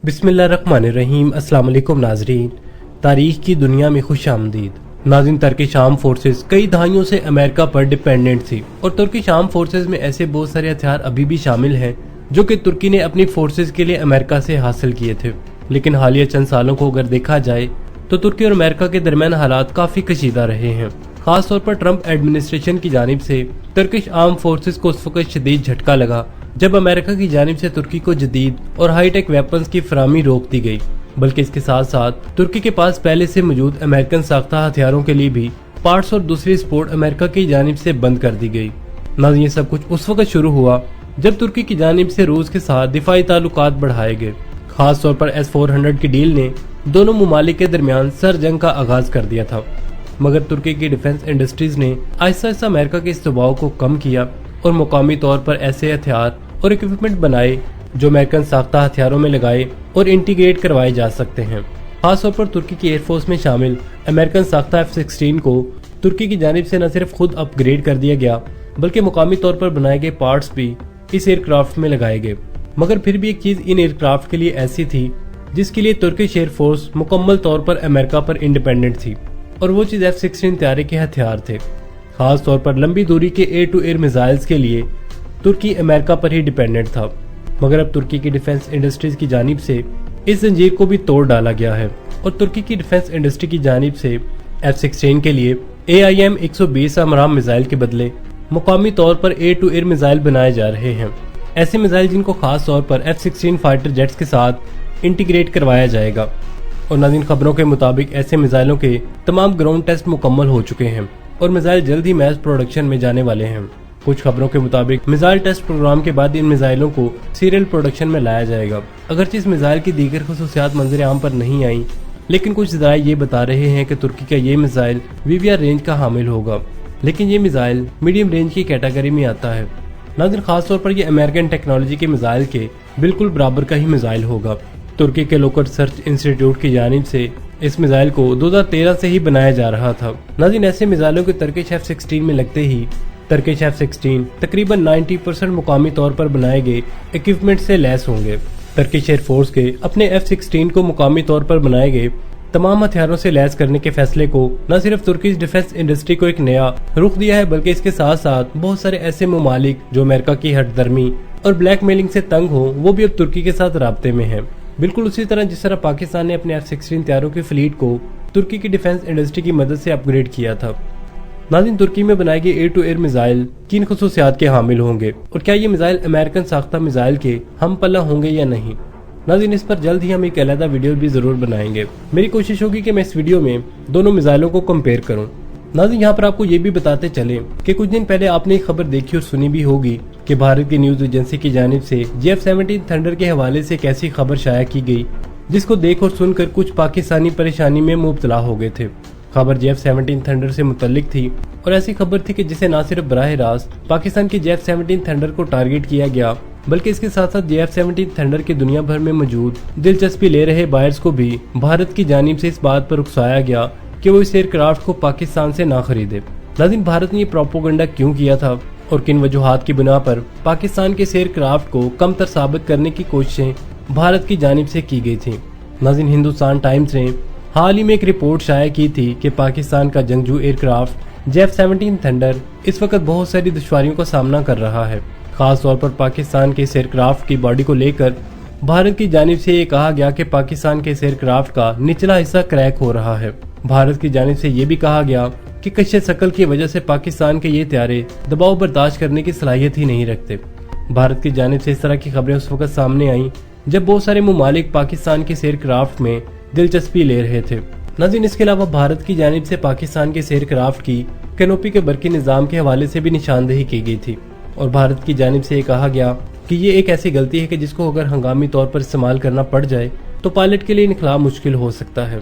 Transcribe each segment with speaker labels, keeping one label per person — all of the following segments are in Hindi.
Speaker 1: बिस्मिल्लाहिर्रहमानिर्रहीम। अस्सलाम वालेकुम नाजरीन, तारीख की दुनिया में खुश आमदीद। नाज़रीन, तुर्किश आर्म फोर्सेस कई दहाइयों से अमेरिका पर डिपेंडेंट थी और तुर्किश आर्म फोर्सेस में ऐसे बहुत सारे हथियार अभी भी शामिल हैं जो कि तुर्की ने अपनी फोर्सेस के लिए अमेरिका से हासिल किए थे। लेकिन हालिया चंद सालों को अगर देखा जाए तो तुर्की और अमेरिका के दरमियान हालात काफी कशीदा रहे हैं। खास तौर पर ट्रंप एडमिनिस्ट्रेशन की जानिब से तुर्किश आर्म फोर्सेस को उस वक्त शदीद झटका लगा जब अमेरिका की जानिब से तुर्की को जदीद और हाईटेक वेपन्स की फराहमी रोक दी गई। बल्कि इसके साथ साथ तुर्की के पास पहले से मौजूद अमेरिकन साख्ता हथियारों के लिए भी पार्ट्स और दूसरी सपोर्ट अमेरिका की जानिब से बंद कर दी गई। न ये सब कुछ उस वक्त शुरू हुआ जब तुर्की की जानिब से रूस के साथ दिफाई ताल्लुकात बढ़ाए गए। खास तौर पर S-400 की डील ने दोनों मुमालिक के दरमियान सर जंग का आगाज कर दिया था। मगर तुर्की की डिफेंस इंडस्ट्रीज ने आहिस्ता आहिस्ता अमेरिका के इस दबाव को कम किया और मुकामी तौर पर ऐसे हथियार और इक्विपमेंट बनाए जो अमेरिकन साख्ता हथियारों में लगाए और इंटीग्रेट करवाए जा सकते हैं। खासतौर पर तुर्की की एयरफोर्स में शामिल अमेरिकन साख्ता F-16 को तुर्की की जानिब से न सिर्फ खुद अपग्रेड कर दिया गया बल्कि मुकामी तौर पर बनाए गए पार्ट्स भी इस एयरक्राफ्ट में लगाए गए। मगर फिर भी एक चीज इन एयरक्राफ्ट के लिए ऐसी थी जिसके लिए तुर्किश एयरफोर्स मुकम्मल तौर पर अमेरिका पर इंडिपेंडेंट थी और वो चीज F-16 तैयारी के हथियार थे। खास तौर पर लंबी दूरी के एयर टू एयर मिसाइल्स के लिए तुर्की अमेरिका पर ही डिपेंडेंट था। मगर अब तुर्की की डिफेंस इंडस्ट्रीज की जानिब से इस जंजीर को भी तोड़ डाला गया है और तुर्की की डिफेंस इंडस्ट्री की जानिब से F-16 के लिए AIM-120 आमराम मिसाइल के बदले मुकामी तौर पर एयर टू एयर मिसाइल बनाए जा रहे हैं। ऐसे मिसाइल जिनको खास तौर पर F-16 फाइटर जेट्स के साथ इंटीग्रेट करवाया जाएगा। और नाज़रीन, खबरों के मुताबिक ऐसे मिसाइलों के तमाम ग्राउंड टेस्ट मुकम्मल हो चुके हैं और मिसाइल जल्द ही मैस प्रोडक्शन में जाने वाले हैं। कुछ खबरों के मुताबिक मिसाइल टेस्ट प्रोग्राम के बाद इन मिसाइलों को सीरियल प्रोडक्शन में लाया जाएगा। अगरचे इस मिसाइल की दीगर खुसूसियात मंजर आम पर नहीं आई, लेकिन कुछ ज़राए ये बता रहे हैं कि तुर्की का ये मिसाइल VVR रेंज का हामिल होगा, लेकिन ये मिसाइल मीडियम रेंज की कैटेगरी में आता है। नाज़रीन, खासतौर पर यह अमेरिकन टेक्नोलॉजी के मिसाइल के बिल्कुल बराबर का ही मिसाइल होगा। तुर्की के लोकल रिसर्च इंस्टीट्यूट की जानिब से इस मिसाइल को 2013 से ही बनाया जा रहा था। नाज़रीन, ऐसे मिसाइलों के तुर्किश F-16 में लगते ही तुर्किश F-16 तकरीबन 90% मुकामी तौर पर बनाए गए इक्विपमेंट से लैस होंगे। तुर्किश एयरफोर्स के अपने F-16 को मुकामी तौर पर बनाए गए तमाम हथियारों से लैस करने के फैसले को न सिर्फ तुर्की डिफेंस इंडस्ट्री को एक नया रुख दिया है बल्कि इसके साथ साथ बहुत सारे ऐसे मुमालिक जो अमेरिका की हठधर्मी और ब्लैकमेलिंग से तंग हो वो भी अब तुर्की के साथ राब्ते में है। बिल्कुल उसी तरह जिस तरह पाकिस्तान ने अपने F-16 तैयारों की फ्लीट को तुर्की की डिफेंस इंडस्ट्री की मदद से अपग्रेड किया था। नाज़रीन, तुर्की में बनाए गए एयर टू एयर मिसाइल किन खुसूसियात के हामिल होंगे और क्या ये मिसाइल अमेरिकन साख्ता मिसाइल के हम पल्ला होंगे या नहीं? नाज़रीन, इस पर जल्द ही हम एक अलग वीडियो भी जरूर बनाएंगे। मेरी कोशिश होगी कि मैं इस वीडियो में दोनों मिसाइलों को कंपेयर करूं। नाज़रीन, यहाँ पर आपको ये भी बताते चले कि कुछ दिन पहले आपने एक खबर देखी और सुनी भी होगी कि भारत की न्यूज एजेंसी की जानिब से F-17 थंडर के हवाले से एक ऐसी खबर शाया की गई जिसको देख और सुनकर कुछ पाकिस्तानी परेशानी में मुब्तला हो गए थे। खबर F-17 थंडर से मुतल्लिक थी और ऐसी खबर थी कि जिसे न सिर्फ बराह रास्त पाकिस्तान के F-17 थंडर को टारगेट किया गया बल्कि इसके साथ साथ F-17 थंडर के दुनिया भर में मौजूद दिलचस्पी ले रहे बायर्स को भी भारत की जानिब से इस बात पर उकसाया गया कि वो इस एयरक्राफ्ट को पाकिस्तान से ना खरीदे। नाज़रीन, भारत ने ये प्रोपोगंडा क्यों किया था और किन वजूहात की बिना पर पाकिस्तान के एयरक्राफ्ट को कमतर साबित करने की कोशिशें भारत की जानिब से की गई थी? नाज़रीन, हिंदुस्तान टाइम्स ने हाल ही में एक रिपोर्ट शाया की थी कि पाकिस्तान का जंगजू एयरक्राफ्ट F-17 थंडर इस वक्त बहुत सारी दुश्वारियों का सामना कर रहा है। खास तौर पर पाकिस्तान के इस एयरक्राफ्ट की बॉडी को लेकर भारत की जानिब से ये कहा गया कि पाकिस्तान के इस एयरक्राफ्ट का निचला हिस्सा क्रैक हो रहा है। भारत की जानिब से ये भी कहा गया कि कच्चे शकल की वजह से पाकिस्तान के ये त्यारे दबाव बर्दाश्त करने की सलाहियत ही नहीं रखते। भारत की जानिब से इस तरह की खबरें उस वक्त सामने आई जब बहुत सारे मुमालिक पाकिस्तान के एयरक्राफ्ट में दिलचस्पी ले रहे थे। नाज़रीन, इसके अलावा भारत की जानिब से पाकिस्तान के एयरक्राफ्ट की कैनोपी के बरकी निज़ाम के हवाले से भी निशानदेही की गई थी और भारत की जानिब से ये कहा गया कि ये एक ऐसी गलती है कि जिसको अगर हंगामी तौर पर इस्तेमाल करना पड़ जाए तो पायलट के लिए इनखला मुश्किल हो सकता है।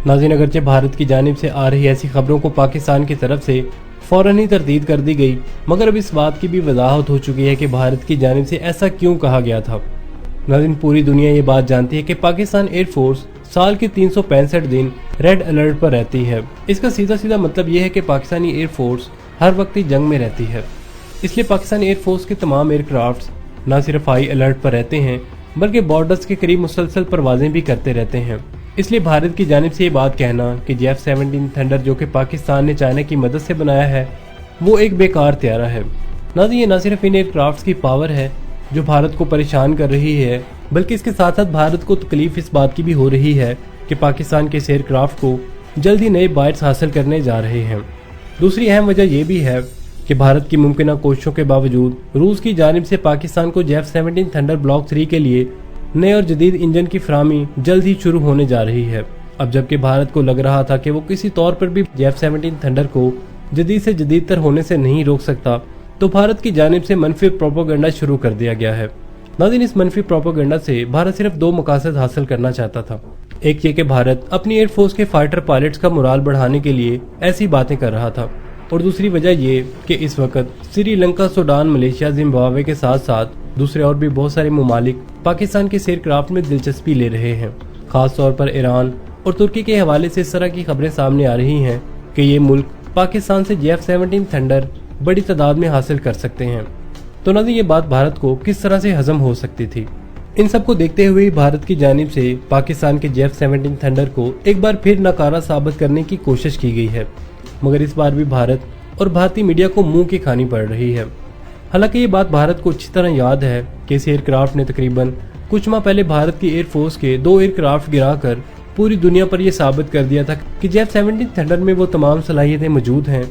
Speaker 1: नाज़रीन, अगरचे भारत की जानिब से आ रही ऐसी खबरों को पाकिस्तान की तरफ से फौरन ही तरदीद कर दी गई, मगर अब इस बात की भी वजाहत हो चुकी है कि भारत की जानिब से ऐसा क्यों कहा गया था। नाज़रीन, पूरी दुनिया ये बात जानती है कि पाकिस्तान एयरफोर्स साल के 365 दिन रेड अलर्ट पर रहती है। इसका सीधा सीधा मतलब यह है कि पाकिस्तानी एयरफोर्स हर वक्त ही जंग में रहती है। इसलिए पाकिस्तानी एयरफोर्स के तमाम एयरक्राफ्ट न सिर्फ हाई अलर्ट पर रहते हैं बल्कि बॉर्डर्स के करीब मुसलसल परवाजें भी करते रहते हैं। इसलिए भारत की जानिब से ये बात कहना कि F-17 थंडर जो कि पाकिस्तान ने चाइना की मदद से बनाया है वो एक बेकार त्यारा है। नाज़रीन, ये न सिर्फ इन एयरक्राफ्ट की पावर है जो भारत को परेशान कर रही है, बल्कि इसके साथ साथ भारत को तकलीफ इस बात की भी हो रही है कि पाकिस्तान के इस एयरक्राफ्ट को जल्दी नए बाइट्स हासिल करने जा रहे हैं। दूसरी अहम वजह यह भी है कि भारत की मुमकिन कोशिशों के बावजूद रूस की जानिब से पाकिस्तान को F-17 थंडर ब्लॉक 3 के लिए नए और जदीद इंजन की फराहमी जल्द ही शुरू होने जा रही है। अब जबकि भारत को लग रहा था कि वो किसी तौर पर भी F-17 थंडर को जदीद से जदीदतर होने से नहीं रोक सकता, तो भारत की जानिब से मनफी प्रोपेगेंडा शुरू कर दिया गया है। नाज़रीन, इस मनफी प्रोपेगेंडा से भारत सिर्फ दो मकासद हासिल करना चाहता था। एक ये कि भारत अपनी एयरफोर्स के फाइटर पायलट्स का मोराल बढ़ाने के लिए ऐसी बातें कर रहा था, और दूसरी वजह ये कि इस वक्त श्रीलंका, सूडान, मलेशिया, जिम्बाब्वे के साथ साथ दूसरे और भी बहुत सारे ममालिक पाकिस्तान के एयरक्राफ्ट में दिलचस्पी ले रहे हैं। खास तौर पर ईरान और तुर्की के हवाले से इस तरह की खबरें सामने आ रही हैं कि ये मुल्क पाकिस्तान से F-17 थंडर बड़ी तादाद में हासिल कर सकते हैं। तो नाज़रीन, ये बात भारत को किस तरह से हजम हो सकती थी? इन सब को देखते हुए भारत की जानिब से पाकिस्तान के F-17 थंडर को एक बार फिर नाकारा साबित करने की कोशिश की गई है, मगर इस बार भी भारत और भारतीय मीडिया को मुंह की खानी पड़ रही है। हालांकि ये बात भारत को अच्छी तरह याद है कि इस एयरक्राफ्ट ने तकरीबन कुछ माह पहले भारत की एयरफोर्स के 2 एयरक्राफ्ट गिराकर पूरी दुनिया पर यह साबित कर दिया था कि F-17 थंडर में वो तमाम सलाहियतें मौजूद हैं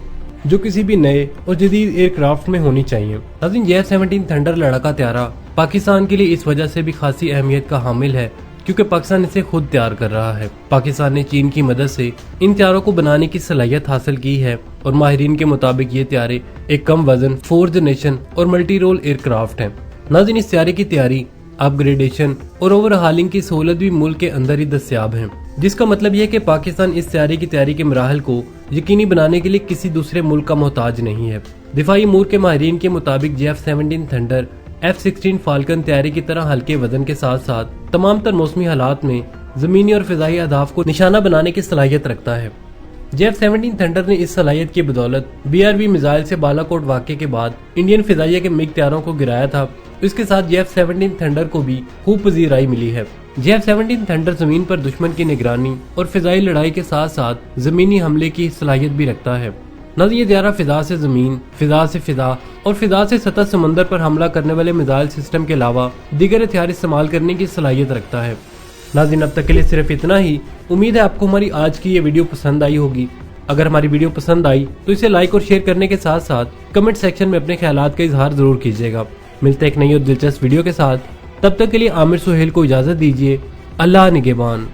Speaker 1: जो किसी भी नए और जदीद एयरक्राफ्ट में होनी चाहिए। नाज़रीन, F-17 थंडर लड़ाका त्यारा पाकिस्तान के लिए इस वजह से भी खासी अहमियत का हामिल है क्योंकि पाकिस्तान इसे खुद तैयार कर रहा है। पाकिस्तान ने चीन की मदद से इन त्यारों को बनाने की सलाहियत हासिल की है और माहिरीन के मुताबिक ये त्यारे एक कम वजन, 4th जनरेशन और मल्टी रोल एयरक्राफ्ट है। नाज़रीन, इस त्यारे की तैयारी, अपग्रेडेशन और ओवरहालिंग की सहूलत भी मुल्क के अंदर ही दस्तयाब है, जिसका मतलब यह है कि पाकिस्तान इस त्यारे की तैयारी के मराहल को यकीनी बनाने के लिए किसी दूसरे मुल्क का मोहताज नहीं है। दिफाई अमूर के माहिरीन के मुताबिक F-17 थंडर F-16 फाल्कन तैयारी की तरह हल्के वजन के साथ साथ तमाम तर मौसमी हालात में जमीनी और फिजाई अहदाफ को निशाना बनाने की सलाहियत रखता है। F-17 थंडर ने इस सलाहियत की बदौलत BRV मिसाइल से बालाकोट वाक़े के बाद इंडियन फिजाइया के मिग त्यारों को गिराया था। इसके साथ F-17 थंडर को भी खूब पजीराई मिली है। F-17 थंडर जमीन पर दुश्मन की निगरानी और फिजाई लड़ाई के साथ साथ जमीनी हमले की सलाहियत भी रखता है। नाज़रीन, ये त्यारा फिजा से जमीन, फिजा से फिजा और फिजा से सतह समंदर पर हमला करने वाले मिसाइल सिस्टम के अलावा दीगर हथियार इस्तेमाल करने की सलाहियत रखता है। नाज़रीन, अब तक के लिए सिर्फ इतना ही। उम्मीद है आपको हमारी आज की ये वीडियो पसंद आई होगी। अगर हमारी वीडियो पसंद आई तो इसे लाइक और शेयर करने के साथ साथ कमेंट सेक्शन में अपने ख्यालात का इजहार जरूर कीजिएगा। मिलते हैं एक नई और दिलचस्प वीडियो के साथ। तब तक के लिए आमिर सुहेल को इजाजत दीजिए। अल्लाह निगहबान।